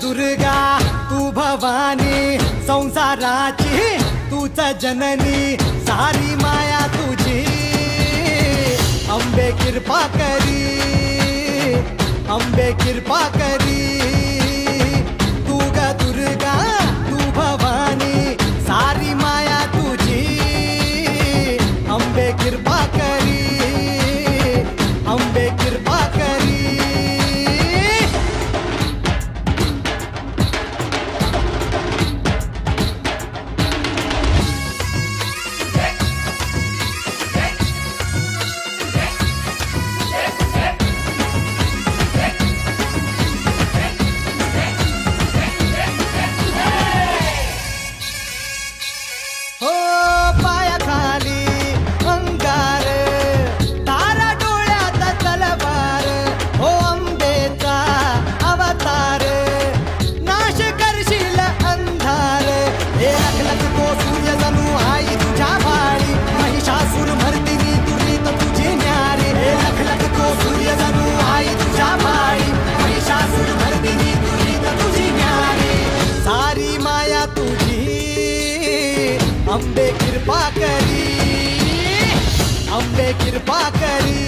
दुर्गा तू भवानी संसाराची तूच जननी सारी माया तुझी अंबे कृपा करी अंबे कृपा करी तू ग दुर्गा तू भवानी सारी माया तुझी अंबे कृपा करी अंबे कृपा करी अंबे कृपा करी अंबे कृपा करी